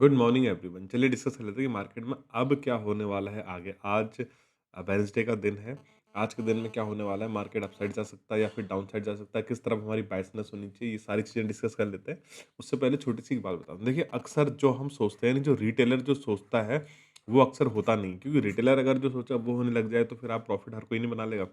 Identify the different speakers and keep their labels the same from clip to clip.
Speaker 1: Good morning everyone. चलिए discuss कर लेते हैं कि मार्केट में अब क्या होने वाला है आगे। आज वेडनेसडे का दिन है। आज के दिन में क्या होने वाला है, मार्केट अपसाइड जा सकता है या फिर डाउन साइड जा सकता है, किस तरफ हमारी बायसनेस होनी चाहिए, ये सारी चीज़ें डिस्कस कर लेते हैं। उससे पहले छोटी सी एक बात बताऊँ, देखिए अक्सर जो हम सोचते हैं, जो रिटेलर जो सोचता है वो अक्सर होता नहीं, क्योंकि रिटेलर अगर जो सोचा वो होने लग जाए तो फिर आप प्रॉफिट हर कोई नहीं बना लेगा।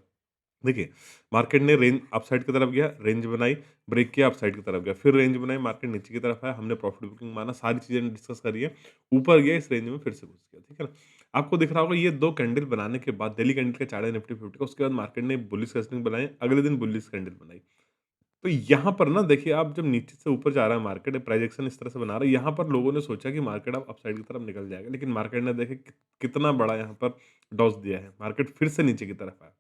Speaker 1: देखिए, मार्केट ने रेंज अपसाइड की तरफ गया, रेंज बनाई, ब्रेक किया, अपसाइड की तरफ गया, फिर रेंज बनाई, मार्केट नीचे की तरफ आया, हमने प्रॉफिट बुकिंग माना, सारी चीज़ें डिस्कस करी है। ऊपर गया, इस रेंज में फिर से घुस गया, ठीक है ना? आपको दिख रहा होगा ये 2 कैंडल बनाने के बाद डेली कैंडल का चार्ट है निफ्टी 50 का, उसके बाद मार्केट ने बुलिश क्लस्टरिंग बनाई, अगले दिन बुलिश कैंडल बनाई। तो यहाँ पर ना देखिए, आप जब नीचे से ऊपर जा रहा है मार्केट, प्राइस एक्शन इस तरह से बना रहा है, यहाँ पर लोगों ने सोचा कि मार्केट अब अपसाइड की तरफ निकल जाएगा, लेकिन मार्केट ने देखिए कितना बड़ा यहाँ पर डॉस दिया है, मार्केट फिर से नीचे की तरफ आया।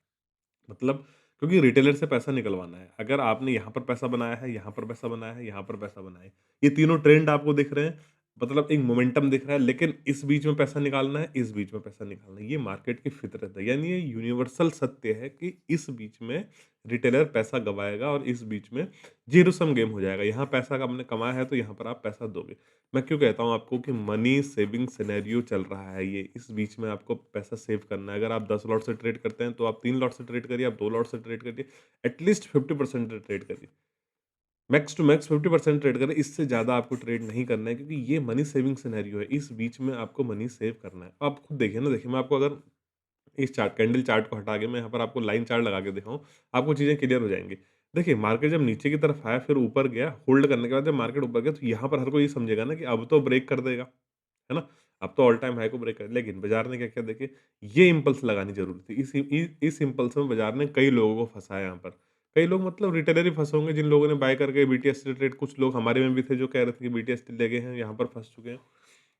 Speaker 1: मतलब क्योंकि रिटेलर से पैसा निकलवाना है। अगर आपने यहाँ पर पैसा बनाया है, यहाँ पर पैसा बनाया है, यहाँ पर पैसा बनाया है, ये तीनों ट्रेंड आपको दिख रहे हैं, मतलब एक मोमेंटम दिख रहा है, लेकिन इस बीच में पैसा निकालना है, इस बीच में पैसा निकालना है। ये मार्केट की फितरत है, यानी ये यूनिवर्सल सत्य है कि इस बीच में रिटेलर पैसा गँवाएगा और इस बीच में ज़ीरो सम गेम हो जाएगा। यहाँ पैसा आपने कमाया है, तो यहाँ पर आप पैसा दोगे। मैं क्यों कहता हूँ आपको कि मनी सेविंग सिनेरियो चल रहा है ये, इस बीच में आपको पैसा सेव करना है। अगर आप 10 लॉट से ट्रेड करते हैं, तो आप 3 लॉट से ट्रेड करिए, आप 2 लॉट से ट्रेड करिए, एटलीस्ट 50% ट्रेड करिए। मैक्स टू मैक्स 50% ट्रेड करें, इससे ज़्यादा आपको ट्रेड नहीं करना है, क्योंकि ये मनी सेविंग सिनेरियो है। इस बीच में आपको मनी सेव करना है। आप खुद देखिए ना, देखिए मैं आपको अगर इस चार्ट कैंडल चार्ट को हटा के मैं यहाँ पर आपको लाइन चार्ट लगा के दिखाऊँ, आपको चीज़ें क्लियर हो जाएँगी। देखिए, मार्केट जब नीचे की तरफ आया, फिर ऊपर गया, होल्ड करने के बाद जब मार्केट ऊपर गया, तो यहाँ पर हर कोई ये समझेगा ना कि अब तो ब्रेक कर देगा, है ना? अब तो ऑल टाइम हाई को ब्रेक कर, लेकिन बाज़ार ने क्या किया देखिए, ये इम्पल्स लगानी ज़रूरी थी। इस इम्पल्स में बाज़ार ने कई लोगों को फँसाया यहाँ पर। कई लोग मतलब रिटेलर ही फँसे होंगे, जिन लोगों ने बाय करके बीटीएस से ट्रेड, कुछ लोग हमारे में भी थे जो कह रहे थे कि बीटीएस ले गए हैं, यहाँ पर फँस चुके हैं।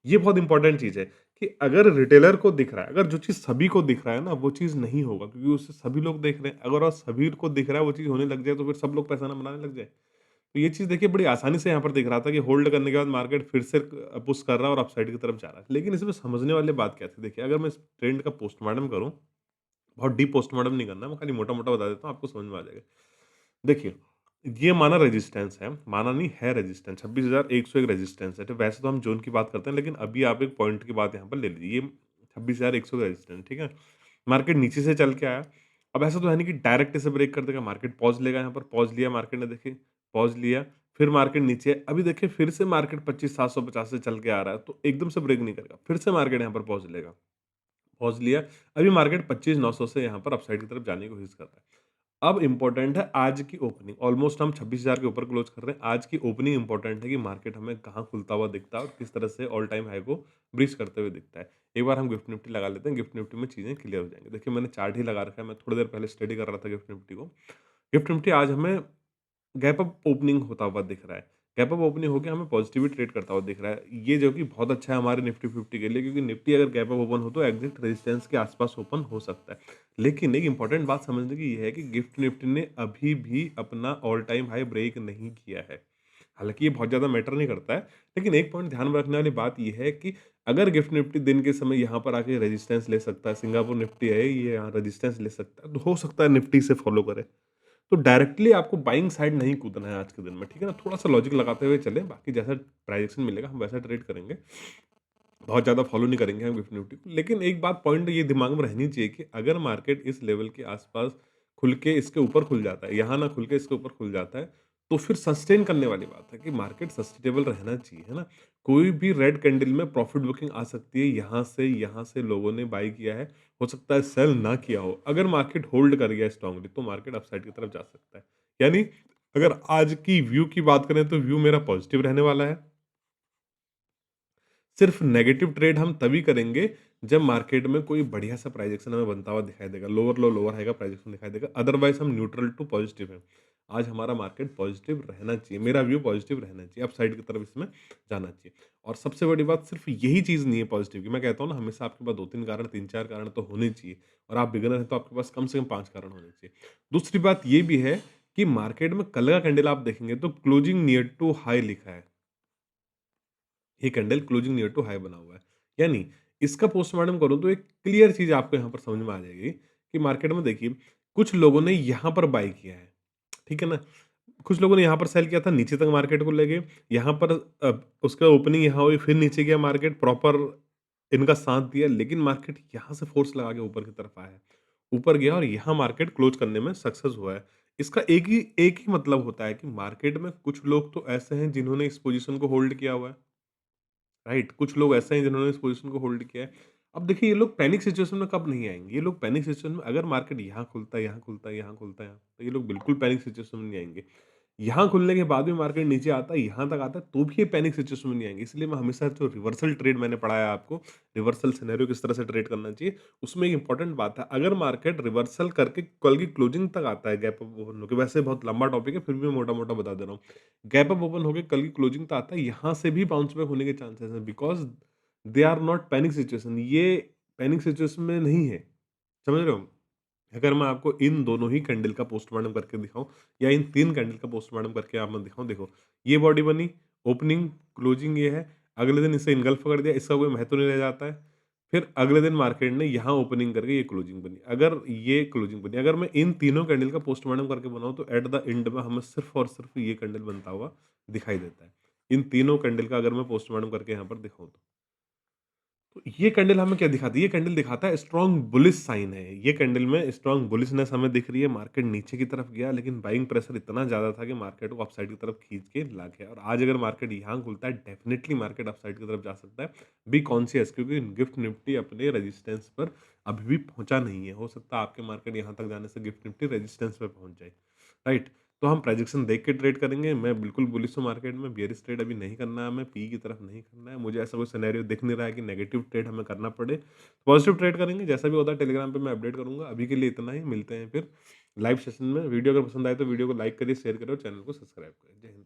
Speaker 1: ये बहुत इंपॉर्टेंट चीज़ है कि अगर रिटेलर को दिख रहा है, अगर जो चीज़ सभी को दिख रहा है ना, वो चीज़ नहीं होगा, क्योंकि उसे सभी लोग देख रहे हैं। अगर और सभी को दिख रहा है, वो चीज़ होने लग जाए, तो फिर सब लोग पैसा ना बनाने लग जाए। तो ये चीज़ देखिए बड़ी आसानी से यहाँ पर दिख रहा था कि होल्ड करने के बाद मार्केट फिर से पुश कर रहा है और अपसाइड की तरफ जा रहा है। लेकिन इसमें समझने वाली बात क्या थी? देखिए, अगर मैं इस ट्रेंड का पोस्टमार्टम करूँ, बहुत डीप पोस्टमार्टम नहीं करना है, मैं खाली मोटा-मोटा बता देता हूँ, आपको समझ में आ जाएगा। देखिए, ये माना रेजिस्टेंस है, माना नहीं है रेजिस्टेंस, 26,101 रेजिस्टेंस है। तो वैसे तो हम ज़ोन की बात करते हैं, लेकिन अभी आप एक पॉइंट की बात यहाँ पर ले लीजिए। ये 26,100 का रेजिस्टेंस, ठीक है? मार्केट नीचे से चल के आया। अब ऐसा तो है नहीं कि डायरेक्ट इसे ब्रेक कर देगा, मार्केट पॉज़ लेगा यहाँ पर, पॉज़ लिया मार्केट ने, देखिए, पॉज़ लिया, फिर मार्केट नीचे, अभी देखिए फिर से मार्केट 25,750 से चल के आ रहा है, तो एकदम से ब्रेक नहीं करेगा, फिर से मार्केट यहाँ पर पॉज़ लेगा। पॉज़ लिया, अभी मार्केट 25,900 से यहाँ पर अपसाइड की तरफ जाने की कोशिश कर रहा है। अब इम्पोर्टेंट है आज की ओपनिंग, ऑलमोस्ट हम 26,000 के ऊपर क्लोज़ कर रहे हैं। आज की ओपनिंग इम्पोर्टेंट है कि मार्केट हमें कहाँ खुलता हुआ दिखता है और किस तरह से ऑल टाइम हाई को ब्रीच करते हुए दिखता है। एक बार हम गिफ्ट निफ्टी लगा लेते हैं, गिफ्ट निफ्टी में चीज़ें क्लियर हो जाएँगी। देखिए, मैंने चार्ट ही लगा रखा है, मैं थोड़ी देर पहले स्टडी कर रहा था गिफ्ट निफ्टी को। गिफ्ट निफ्टी आज हमें गैप अप ओपनिंग होता हुआ दिख रहा है। गैप अप ओपनिंग होके हमें पॉजिटिव ही ट्रेड करता हुआ दिख रहा है। ये जो कि बहुत अच्छा है हमारे निफ्टी 50 के लिए, क्योंकि निफ्टी अगर गैप अप ओपन हो तो एग्ज़िट रेजिस्टेंस के आस-पास ओपन हो सकता है। लेकिन एक इम्पोर्टेंट बात समझने की ये है कि गिफ्ट निफ्टी ने अभी भी अपना ऑल टाइम हाई ब्रेक नहीं किया है। हालाँकि ये बहुत ज़्यादा मैटर नहीं करता है, लेकिन एक पॉइंट ध्यान में रखने वाली बात ये है कि अगर गिफ्ट निफ्टी दिन के समय यहाँ पर आके रेजिस्टेंस ले सकता है, सिंगापुर निफ्टी है, ये यहाँ रेजिस्टेंस ले सकता है, तो हो सकता है निफ्टी इसे फॉलो करे। तो डायरेक्टली आपको बाइंग साइड नहीं कूदना है आज के दिन में, ठीक है ना? थोड़ा-सा लॉजिक लगाते हुए चलें, बाकी जैसा प्राइस एक्शन मिलेगा हम वैसा ट्रेड करेंगे। बहुत ज़्यादा फॉलो नहीं करेंगे हम गिफ्ट निफ्टी को। लेकिन एक बात पॉइंट ये दिमाग में रहनी चाहिए कि अगर मार्केट इस लेवल के आस-पास खुल के इसके ऊपर खुल जाता है, यहाँ ना खुल के इसके ऊपर खुल जाता है, तो फिर सस्टेन करने वाली बात है कि मार्केट सस्टेनेबल रहना चाहिए, है ना? कोई भी रेड कैंडल में प्रॉफिट बुकिंग आ सकती है, यहाँ से लोगों ने बाय किया है, हो सकता है सेल ना किया हो। अगर मार्केट होल्ड कर गया स्ट्रांगली, तो मार्केट अपसाइड की तरफ जा सकता है। यानी अगर आज की व्यू की बात करें, तो व्यू मेरा पॉजिटिव रहने वाला है। सिर्फ नेगेटिव ट्रेड हम तभी करेंगे जब मार्केट में कोई बढ़िया सा प्राइस एक्शन हमें बनता हुआ दिखाई देगा। लोअर लो, लोअर हाई का प्राइस एक्शन दिखाई देगा। अदरवाइज़ हम न्यूट्रल टू पॉजिटिव हैं। आज हमारा मार्केट पॉजिटिव रहना चाहिए। मेरा व्यू पॉजिटिव रहना चाहिए। अपसाइड की तरफ इसमें जाना चाहिए। और सबसे बड़ी बात सिर्फ यही चीज़ नहीं है पॉजिटिव की। मैं कहता हूँ ना, हमेशा आपके पास 2-3 कारण, 3-4 कारण तो होने चाहिए, और आप बिगिनर हैं तो आपके पास कम से कम 5 कारण होने चाहिए। दूसरी बात ये भी है कि मार्केट में कल का कैंडल आप देखेंगे तो क्लोजिंग नियर टू हाई लिखा है। ये candle closing near to high बना हुआ है। यानी इसका पोस्टमार्टम करूँ तो एक क्लियर चीज़ आपको यहाँ पर समझ में आ जाएगी कि मार्केट में देखिए कुछ लोगों ने यहाँ पर बाय किया है, ठीक है ना? कुछ लोगों ने यहाँ पर सेल किया था, नीचे तक मार्केट को ले गए। यहाँ पर उसका ओपनिंग यहाँ हुई, फिर नीचे गया मार्केट, प्रॉपर इनका साथ दिया, लेकिन मार्केट यहाँ से फ़ोर्स लगा के ऊपर की तरफ आया है। ऊपर गया और यहाँ मार्केट क्लोज़ करने में सक्सेस हुआ है। इसका एक ही मतलब होता है कि मार्केट में कुछ लोग तो ऐसे हैं जिन्होंने इस पोज़ीशन को होल्ड किया हुआ है। राइट, कुछ लोग ऐसे हैं जिन्होंने इस पोजीशन को होल्ड किया है। अब देखिए ये लोग पैनिक सिचुएशन में कब नहीं आएँगे, ये लोग पैनिक सिचुएशन में अगर मार्केट यहाँ खुलता है, यहाँ खुलता है, यहाँ खुलता है, तो ये लोग बिल्कुल पैनिक सिचुएशन में नहीं आएँगे। यहाँ खुलने के बाद भी मार्केट नीचे आता है, यहाँ तक आता है, तो भी ये पैनिक सिचुएशन में नहीं आएँगे। इसलिए मैं हमेशा जो रिवर्सल ट्रेड मैंने पढ़ाया आपको, रिवर्सल सिनेरियो किस तरह से ट्रेड करना चाहिए, उसमें एक इंपॉर्टेंट बात है, अगर मार्केट रिवर्सल करके कल की क्लोजिंग तक आता है गैप अप ओपन होके, वैसे बहुत लंबा टॉपिक है, फिर भी मैं मोटा-मोटा बता दे रहा हूँ। गैप अप ओपन होके कल की क्लोजिंग तक आता है, यहाँ से भी बाउंस बैक होने के चांसेस हैं because they are not panic situation, ये पैनिक सिचुएशन में नहीं है, समझ रहे हो? अगर मैं आपको इन दोनों ही कैंडल का पोस्टमार्टम करके दिखाऊँ या इन 3 कैंडल का पोस्टमार्टम करके आप मैं दिखाऊँ, देखो, ये बॉडी बनी, ओपनिंग, क्लोजिंग ये है, अगले दिन इसे इनगल्फ कर दिया, इसका कोई महत्व नहीं रह जाता है। फिर अगले दिन मार्केट ने यहाँ ओपनिंग करके ये क्लोजिंग बनी। अगर ये क्लोजिंग बनी, अगर मैं इन तीनों कैंडल का पोस्टमार्टम करके बनाऊँ तो एट द एंड में हमें सिर्फ़ और सिर्फ़ ये कैंडल बनता हुआ दिखाई देता है। इन तीनों कैंडल का अगर मैं पोस्टमार्टम करके यहाँ पर दिखाऊँ तो। तो ये कैंडल हमें क्या दिखाती है? ये कैंडल दिखाता है स्ट्रॉन्ग बुलिश साइन है। ये कैंडल में स्ट्रॉन्ग बुलिशनेस हमें दिख रही है, मार्केट नीचे की तरफ गया लेकिन बाइंग प्रेशर इतना ज़्यादा था कि मार्केट को अपसाइड की तरफ खींच के ला गया और आज अगर मार्केट यहाँ खुलता है, डेफिनिटली मार्केट अपसाइड की तरफ जा सकता है। बी कॉन्शियस क्योंकि गिफ्ट निफ्टी अपने रेजिस्टेंस पर अभी भी पहुँचा नहीं है। हो सकता है आपके मार्केट यहाँ तक जाने से गिफ्ट निफ्टी रेजिस्टेंस पे पहुँच जाए, राइट? तो हम प्रेडिक्शन देख के ट्रेड करेंगे। मैं बिल्कुल बुलिश हूँ मार्केट में, बियरिश ट्रेड अभी नहीं करना है हमें, पी की तरफ नहीं करना है। मुझे ऐसा कोई सिनेरियो दिख नहीं रहा है कि नेगेटिव ट्रेड हमें करना पड़े। पॉजिटिव ट्रेड करेंगे, जैसा भी होता है टेलीग्राम पे मैं अपडेट करूँगा। अभी के लिए इतना ही, मिलते हैं फिर लाइव सेशन में। वीडियो अगर पसंद आए तो वीडियो को लाइक करिए, शेयर करें और चैनल को सब्सक्राइब करें। जय हिंद।